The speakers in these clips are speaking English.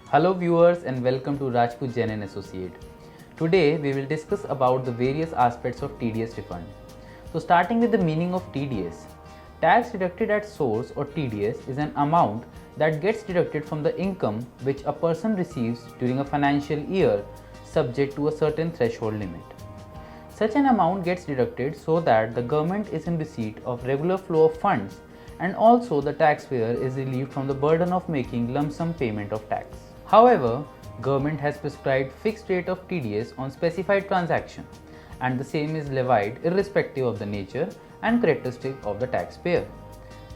Hello viewers and welcome to Rajput Jain and Associate. Today we will discuss about the various aspects of TDS refund. So starting with the meaning of TDS. Tax deducted at source or TDS is an amount that gets deducted from the income which a person receives during a financial year subject to a certain threshold limit. Such an amount gets deducted so that the government is in receipt of regular flow of funds and also the taxpayer is relieved from the burden of making lump sum payment of tax. However, government has prescribed fixed rate of TDS on specified transaction and the same is levied irrespective of the nature and characteristic of the taxpayer.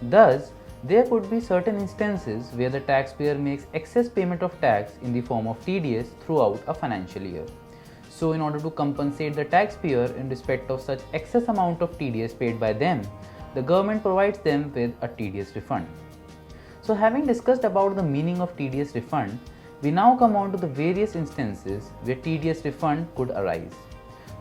Thus, there could be certain instances where the taxpayer makes excess payment of tax in the form of TDS throughout a financial year. So, in order to compensate the taxpayer in respect of such excess amount of TDS paid by them, the government provides them with a TDS refund. So, having discussed about the meaning of TDS refund, we now come on to the various instances where TDS refund could arise.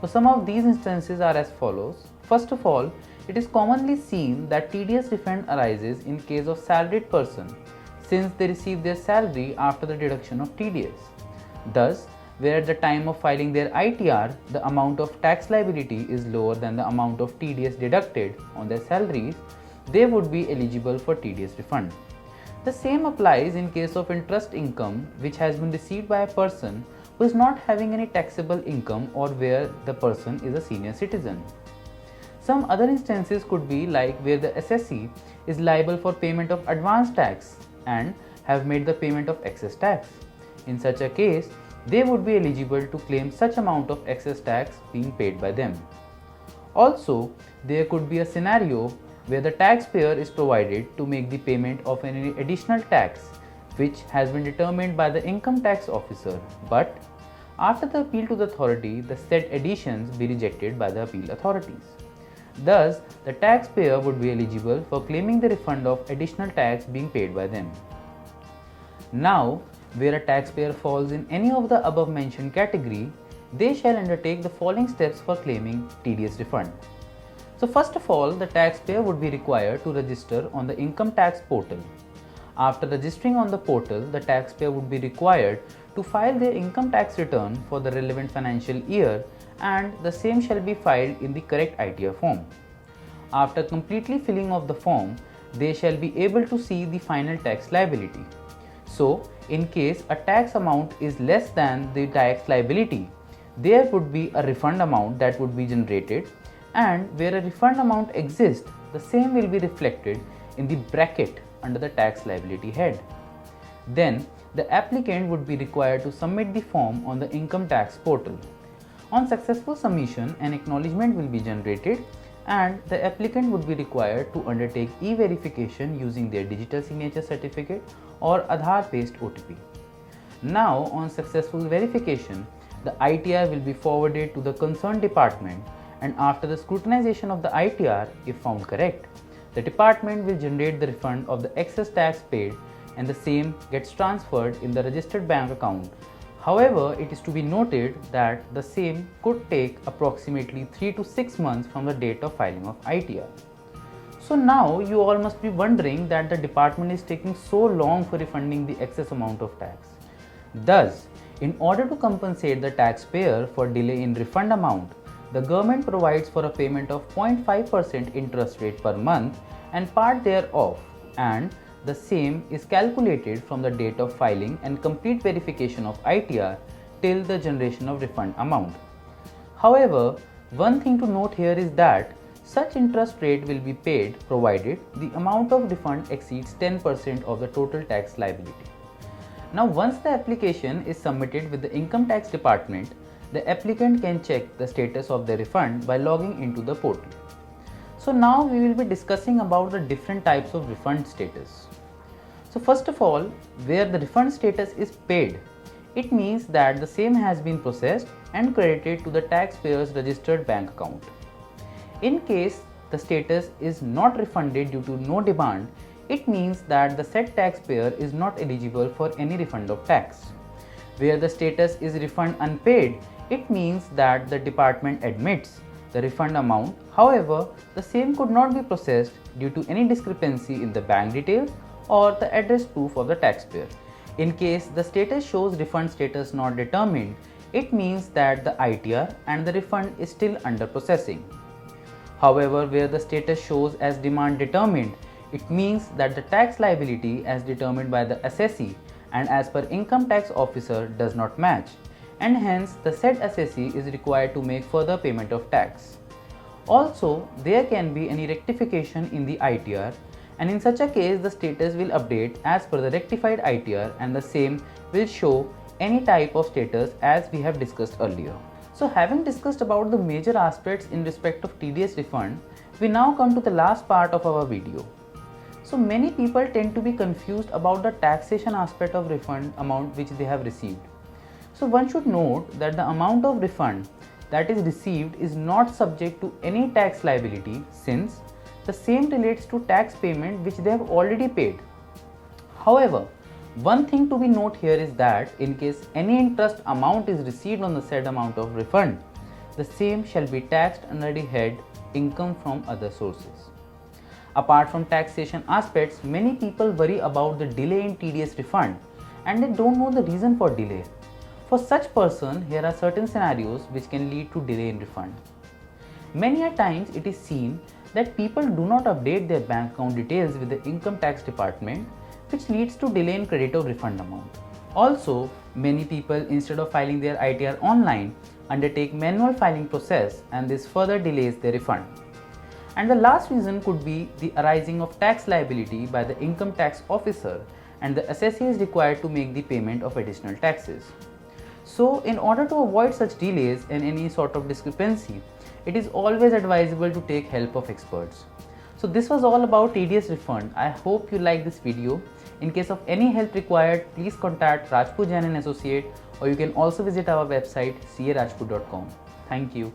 So, some of these instances are as follows. First of all, it is commonly seen that TDS refund arises in case of salaried person since they receive their salary after the deduction of TDS. Thus, where at the time of filing their ITR, the amount of tax liability is lower than the amount of TDS deducted on their salaries, they would be eligible for TDS refund. The same applies in case of interest income which has been received by a person who is not having any taxable income or where the person is a senior citizen. Some other instances could be like where the assessee is liable for payment of advance tax and have made the payment of excess tax. In such a case, they would be eligible to claim such amount of excess tax being paid by them. Also, there could be a scenario where the taxpayer is provided to make the payment of any additional tax which has been determined by the income tax officer, but after the appeal to the authority, the said additions be rejected by the appeal authorities. Thus, the taxpayer would be eligible for claiming the refund of additional tax being paid by them. Now, where a taxpayer falls in any of the above mentioned category, they shall undertake the following steps for claiming TDS refund. So first of all, the taxpayer would be required to register on the income tax portal. After registering on the portal, the taxpayer would be required to file their income tax return for the relevant financial year and the same shall be filed in the correct ITR form. After completely filling of the form, they shall be able to see the final tax liability. So, in case a tax amount is less than the tax liability, there would be a refund amount that would be generated, and where a refund amount exists, the same will be reflected in the bracket under the tax liability head. Then, the applicant would be required to submit the form on the income tax portal. On successful submission, an acknowledgement will be generated and the applicant would be required to undertake e-verification using their digital signature certificate or Aadhaar based OTP. Now, on successful verification, the ITR will be forwarded to the concerned department, and after the scrutinization of the ITR, if found correct, the department will generate the refund of the excess tax paid and the same gets transferred in the registered bank account. However, it is to be noted that the same could take approximately 3 to 6 months from the date of filing of ITR. So now you all must be wondering that the department is taking so long for refunding the excess amount of tax. Thus, in order to compensate the taxpayer for delay in refund amount, the government provides for a payment of 0.5% interest rate per month and part thereof, and the same is calculated from the date of filing and complete verification of ITR till the generation of refund amount. However, one thing to note here is that such interest rate will be paid provided the amount of refund exceeds 10% of the total tax liability. Now, once the application is submitted with the income tax department, the applicant can check the status of the refund by logging into the portal. So now we will be discussing about the different types of refund status. So first of all, where the refund status is paid, it means that the same has been processed and credited to the taxpayer's registered bank account. In case the status is not refunded due to no demand, it means that the said taxpayer is not eligible for any refund of tax. Where the status is refund unpaid, it means that the department admits the refund amount. However, the same could not be processed due to any discrepancy in the bank details or the address proof of the taxpayer. In case the status shows refund status not determined, it means that the ITR and the refund is still under processing. However, where the status shows as demand determined, it means that the tax liability as determined by the assessee and as per income tax officer does not match, and hence the said assessee is required to make further payment of tax. Also, there can be any rectification in the ITR, and in such a case the status will update as per the rectified ITR and the same will show any type of status as we have discussed earlier. So having discussed about the major aspects in respect of TDS refund, we now come to the last part of our video. So many people tend to be confused about the taxation aspect of refund amount which they have received. So one should note that the amount of refund that is received is not subject to any tax liability, since the same relates to tax payment which they have already paid. However, one thing to be noted here is that in case any interest amount is received on the said amount of refund, the same shall be taxed under the head income from other sources. Apart from taxation aspects, many people worry about the delay in TDS refund and they don't know the reason for delay. For such person, here are certain scenarios which can lead to delay in refund. Many a times it is seen that people do not update their bank account details with the income tax department, which leads to delay in credit of refund amount. Also, many people, instead of filing their ITR online, undertake manual filing process, and this further delays their refund. And the last reason could be the arising of tax liability by the income tax officer, and the assessee is required to make the payment of additional taxes. So in order to avoid such delays and any sort of discrepancy, it is always advisable to take help of experts. So this was all about TDS refund. I hope you like this video. In case of any help required, please contact Rajput Jain and Associate, or you can also visit our website carajput.com. Thank you.